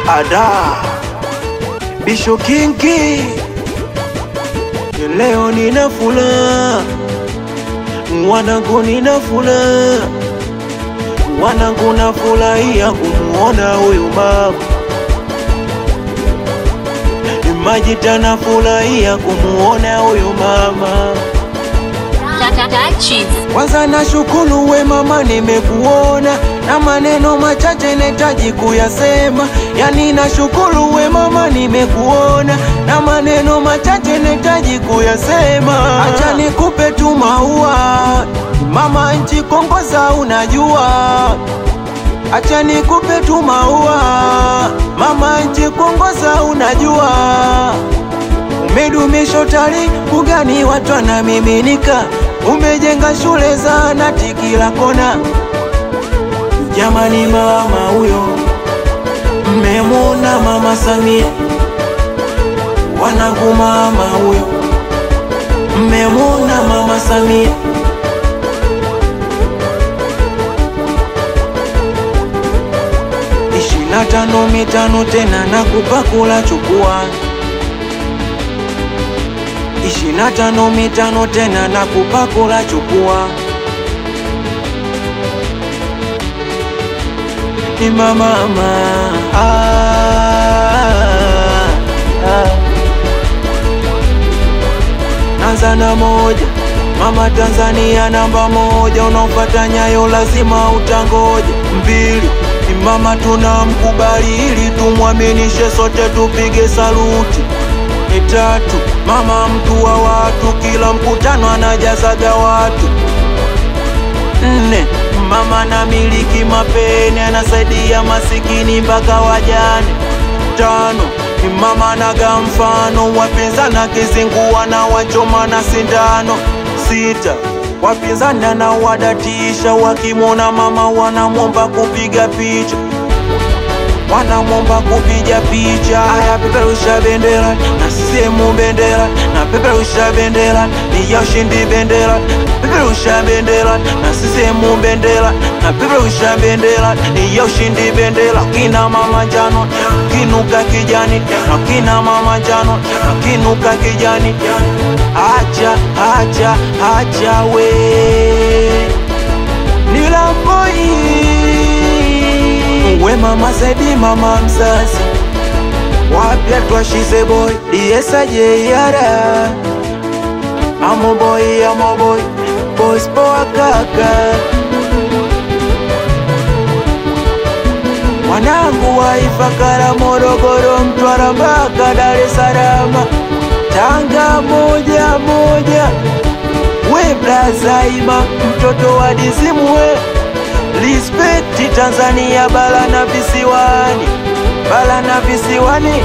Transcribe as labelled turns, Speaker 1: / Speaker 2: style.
Speaker 1: Ada Bisho Kingi, leo nina furaha, wanangu nina furaha, wanangu nafurahia kumuona huyu mama. Majita nafurahia kumuona huyu mama. Kwanza nashukuru we mama nimekuona, na maneno machache nahitaji kuyasema. Yani nashukuru we mama nimekuona, na maneno machache nahitaji kuyasema. Acha nikupe tu maua, mama nchi Kongoza unajua. Acha nikupe tu maua, mama nchi Kongoza unajua. Umedumisha utalii ugani watu wanamiminika, umejenga shule zahanati kila kona. Jamani mama huyo, mmemwona mama Samia? Wanangu mama huyo, mmemwona mama Samia? Na 5 tena nakupa kula chukua. 25 tena nakupa kula chukua. Ni mama Anza na moja, mama Tanzania namba moja. Unafuata nyayo lazima utangoja. 2, mama tunamkubali ili tumwaminishe sote tupige saluti. 3, mama mtu wa watu, kila mkutano anajazaga watu. 4, mama na miliki mapeni, anasaidia masikini mpaka wajane. 5, mama naga mfano, wapinzana kizingua na wachoma na sindano. 6, wapinzana na wadatisha, wakimwona mama wanamwomba kupiga picha, wanamwomba kupiga picha. Aya peperusha bendera na CCM bendera, na peperusha bendera ni ya ushindi bendera. Peperusha bendera na CCM bendera, na peperusha bendera ni ya ushindi bendera. Kina mama njano kinuka kijani, kina mama njano kinuka kijani. Acha acha acha we Nilamboi we mama Zedi mama mzazi, wapya twashize boy Diesa Jeyara. Amo boy boys poa kaka. Wanangu wa Ifakara, Morogoro, Mtwara mpaka Dar es Salaam, Tanga moja moja. We blaza Ima mtoto wa Dizimu we. Respect Tanzania bara na visiwani, bara na visiwani.